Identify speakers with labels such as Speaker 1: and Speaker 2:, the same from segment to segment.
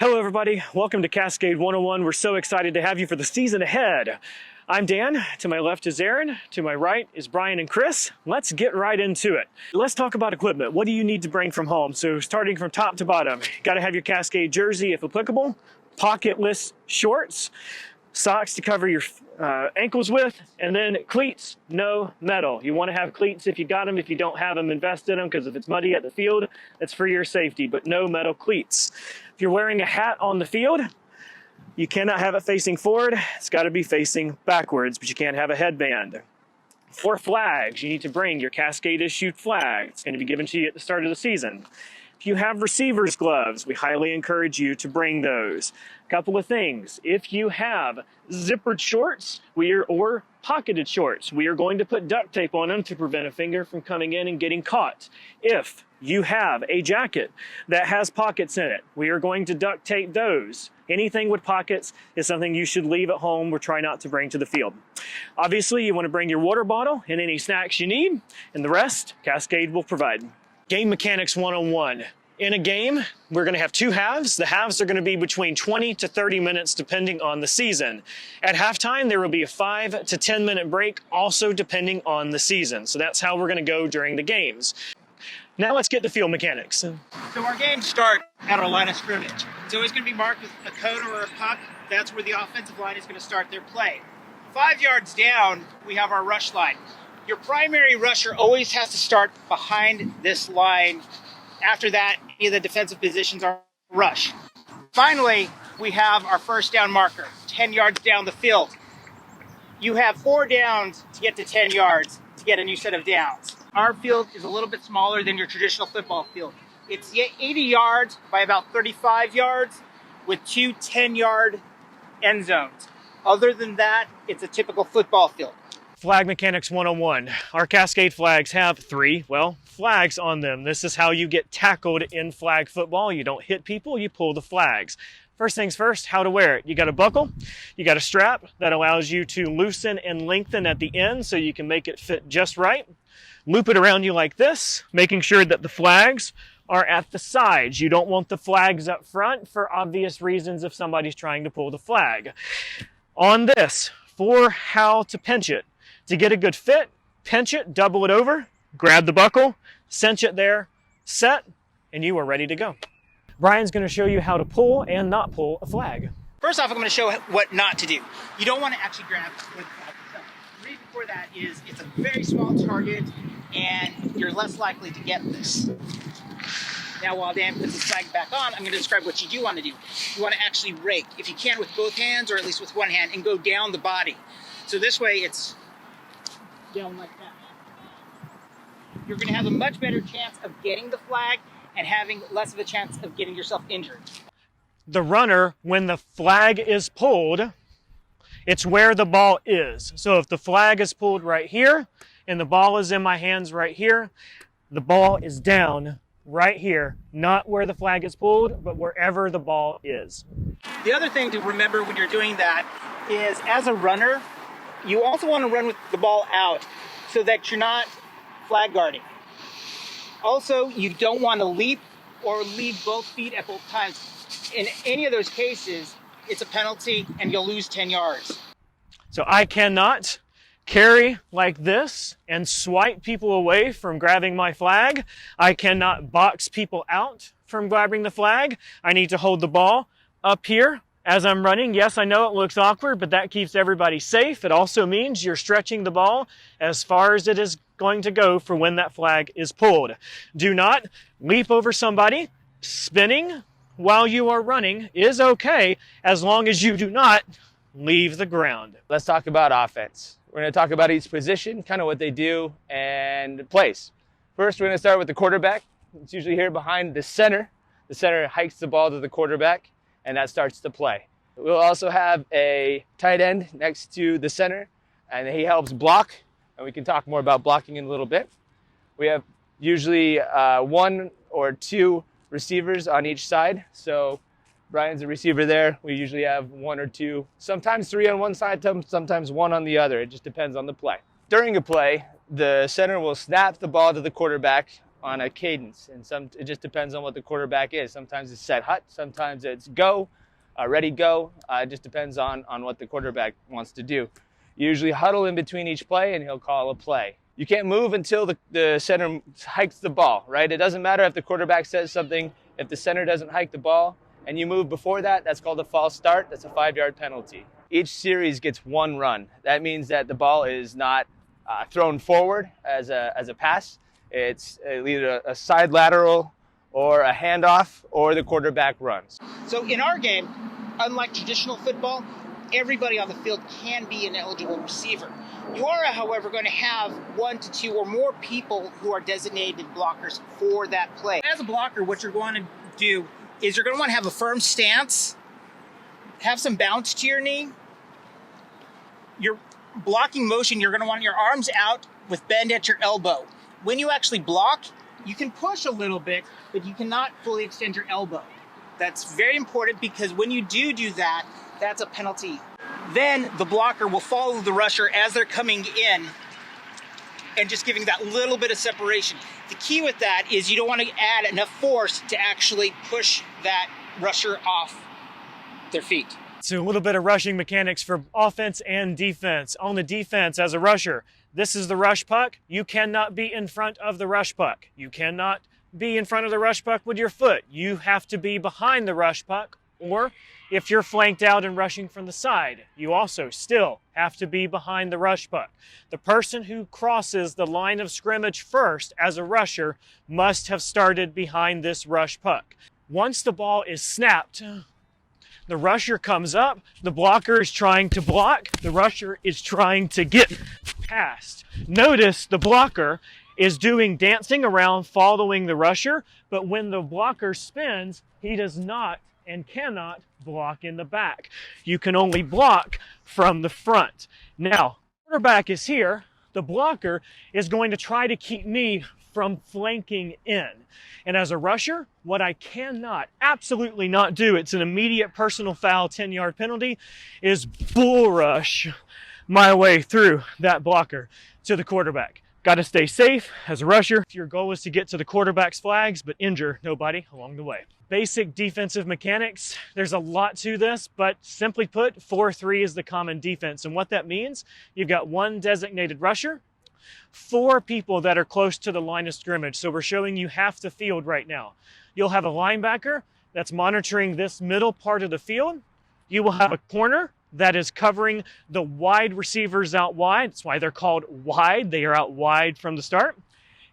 Speaker 1: Hello everybody, welcome to Cascade 101. We're so excited to have you for the season ahead. I'm Dan, to my left is Aaron, to my right is Brian and Chris. Let's get right into it. Let's talk about equipment. What do you need to bring from home? So starting from top to bottom, you gotta have your Cascade jersey if applicable, pocketless shorts, socks to cover your ankles with, and then cleats, no metal. You want to have cleats if you got them. If you don't have them, invest in them, because if it's muddy at the field, that's for your safety, but no metal cleats. If you're wearing a hat on the field, you cannot have it facing forward. It's got to be facing backwards, but you can't have a headband. For flags, you need to bring your Cascade issued flag. It's going to be given to you at the start of the season. If you have receiver's gloves, we highly encourage you to bring those. A couple of things. If you have zippered shorts or pocketed shorts, we are going to put duct tape on them to prevent a finger from coming in and getting caught. If you have a jacket that has pockets in it, we are going to duct tape those. Anything with pockets is something you should leave at home or try not to bring to the field. Obviously, you want to bring your water bottle and any snacks you need, and the rest, Cascade will provide. Game Mechanics 101. In a game, we're going to have two halves. The halves are going to be between 20 to 30 minutes depending on the season. At halftime, there will be a 5 to 10 minute break, also depending on the season. So that's how we're going to go during the games. Now let's get to field mechanics.
Speaker 2: So our games start at our line of scrimmage. It's always going to be marked with a cone or a puck. That's where the offensive line is going to start their play. 5 yards down, we have our rush line. Your primary rusher always has to start behind this line. After that, any of the defensive positions are rush. Finally, we have our first down marker, 10 yards down the field. You have 4 downs to get to 10 yards to get a new set of downs. Our field is a little bit smaller than your traditional football field. It's 80 yards by about 35 yards with 2 10-yard end zones. Other than that, it's a typical football field.
Speaker 1: Flag Mechanics 101. Our Cascade flags have 3, flags on them. This is how you get tackled in flag football. You don't hit people, you pull the flags. First things first, how to wear it. You got a buckle, you got a strap that allows you to loosen and lengthen at the end so you can make it fit just right. Loop it around you like this, making sure that the flags are at the sides. You don't want the flags up front for obvious reasons if somebody's trying to pull the flag. On this, for how to pinch it. To get a good fit, pinch it, double it over, grab the buckle, cinch it there, set, and you are ready to go. Brian's going to show you how to pull and not pull a flag.
Speaker 2: First off, I'm going to show what not to do. You don't want to actually grab where the flag is up. The reason for that is it's a very small target and you're less likely to get this. Now, while Dan puts his flag back on, I'm going to describe what you do want to do. You want to actually rake, if you can, with both hands or at least with one hand, and go down the body. So this way it's down like that. You're going to have a much better chance of getting the flag and having less of a chance of getting yourself injured.
Speaker 1: The runner, when the flag is pulled, it's where the ball is. So if the flag is pulled right here and the ball is in my hands right here, the ball is down right here, not where the flag is pulled, but wherever the ball is.
Speaker 2: The other thing to remember when you're doing that is, as a runner, you also want to run with the ball out so that you're not flag guarding. Also, you don't want to leap or lead both feet at both times. In any of those cases, it's a penalty and you'll lose 10 yards.
Speaker 1: So I cannot carry like this and swipe people away from grabbing my flag. I cannot box people out from grabbing the flag. I need to hold the ball up here as I'm running. Yes, I know it looks awkward, but that keeps everybody safe. It also means you're stretching the ball as far as it is going to go for when that flag is pulled. Do not leap over somebody. Spinning while you are running is okay as long as you do not leave the ground.
Speaker 3: Let's talk about offense. We're going to talk about each position, kind of what they do, and plays. First, we're going to start with the quarterback. It's usually here behind the center. The center hikes the ball to the quarterback, and that starts the play. We'll also have a tight end next to the center, and he helps block, and we can talk more about blocking in a little bit. We have usually 1 or 2 receivers on each side. So Brian's a receiver there. We usually have 1 or 2, sometimes 3 on one side, sometimes 1 on the other. It just depends on the play. During a play, the center will snap the ball to the quarterback on a cadence, and it just depends on what the quarterback is. Sometimes it's set hut, sometimes it's go, ready go. It just depends on what the quarterback wants to do. You usually huddle in between each play, and he'll call a play. You can't move until the center hikes the ball, right? It doesn't matter if the quarterback says something. If the center doesn't hike the ball and you move before that, that's called a false start. That's a 5-yard penalty. Each series gets 1 run. That means that the ball is not thrown forward as a pass. It's either a side lateral or a handoff, or the quarterback runs.
Speaker 2: So in our game, unlike traditional football, everybody on the field can be an eligible receiver. You are, however, going to have 1 to 2 or more people who are designated blockers for that play. As a blocker, what you're going to do is you're going to want to have a firm stance, have some bounce to your knee. Your blocking motion, you're going to want your arms out with bend at your elbow. When you actually block, you can push a little bit, but you cannot fully extend your elbow. That's very important, because when you do that, that's a penalty. Then the blocker will follow the rusher as they're coming in and just giving that little bit of separation. The key with that is you don't want to add enough force to actually push that rusher off their feet.
Speaker 1: So a little bit of rushing mechanics for offense and defense. On the defense, as a rusher, this is the rush puck. You cannot be in front of the rush puck. You cannot be in front of the rush puck with your foot. You have to be behind the rush puck, or if you're flanked out and rushing from the side, you also still have to be behind the rush puck. The person who crosses the line of scrimmage first as a rusher must have started behind this rush puck. Once the ball is snapped, the rusher comes up, the blocker is trying to block, the rusher is trying to get past. Notice the blocker is doing dancing around following the rusher, but when the blocker spins, he does not and cannot block in the back. You can only block from the front. Now, quarterback is here. The blocker is going to try to keep me from flanking in. And as a rusher, what I cannot, absolutely not do, it's an immediate personal foul, 10-yard penalty, is bull rush my way through that blocker to the quarterback. Got to stay safe as a rusher. Your goal is to get to the quarterback's flags, but injure nobody along the way. Basic defensive mechanics. There's a lot to this, but simply put, 4-3 is the common defense. And what that means, you've got 1 designated rusher, 4 people that are close to the line of scrimmage. So we're showing you half the field right now. You'll have a linebacker that's monitoring this middle part of the field. You will have a corner that is covering the wide receivers out wide. That's why they're called wide. They are out wide from the start.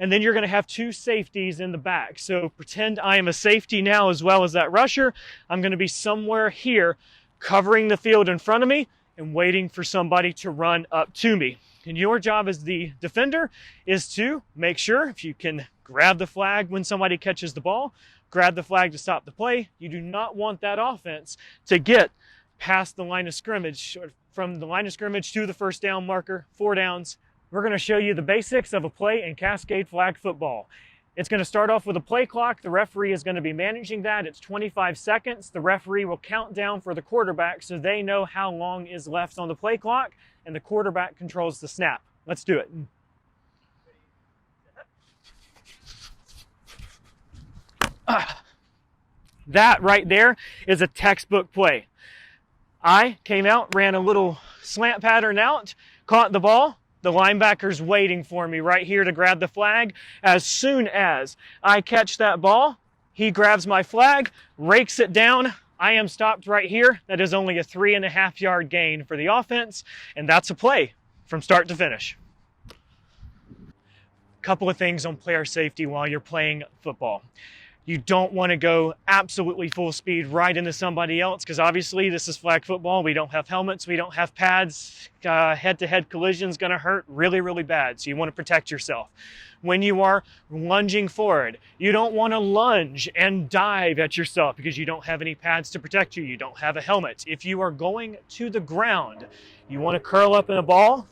Speaker 1: And then you're going to have 2 safeties in the back. So pretend I am a safety now as well as that rusher. I'm going to be somewhere here covering the field in front of me and waiting for somebody to run up to me. And your job as the defender is to make sure, if you can grab the flag when somebody catches the ball, grab the flag to stop the play. You do not want that offense to get past the line of scrimmage, from the line of scrimmage to the first down marker, 4 downs. We're going to show you the basics of a play in Cascade flag football. It's going to start off with a play clock. The referee is going to be managing that. It's 25 seconds. The referee will count down for the quarterback so they know how long is left on the play clock, and the quarterback controls the snap. Let's do it. That right there is a textbook play. I came out, ran a little slant pattern out, caught the ball. The linebacker's waiting for me right here to grab the flag. As soon as I catch that ball, he grabs my flag, rakes it down. I am stopped right here. That is only a 3.5-yard gain for the offense, and that's a play from start to finish. Couple of things on player safety while you're playing football. You don't want to go absolutely full speed right into somebody else, because obviously this is flag football. We don't have helmets. We don't have pads. Head-to-head collision is going to hurt really, really bad. So you want to protect yourself. When you are lunging forward, you don't want to lunge and dive at yourself because you don't have any pads to protect you. You don't have a helmet. If you are going to the ground, you want to curl up in a ball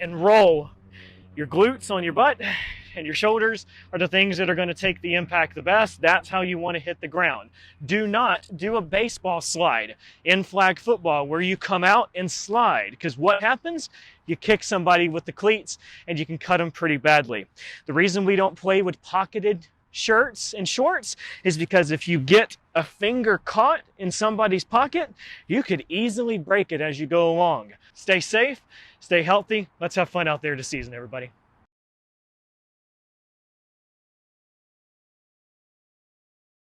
Speaker 1: and roll. Your glutes on your butt and your shoulders are the things that are going to take the impact the best. That's how you want to hit the ground. Do not do a baseball slide in flag football where you come out and slide, because what happens? you kick somebody with the cleats and you can cut them pretty badly. The reason we don't play with pocketed shirts and shorts is because if you get a finger caught in somebody's pocket, you could easily break it as you go along. Stay safe, stay healthy. Let's have fun out there this season, everybody.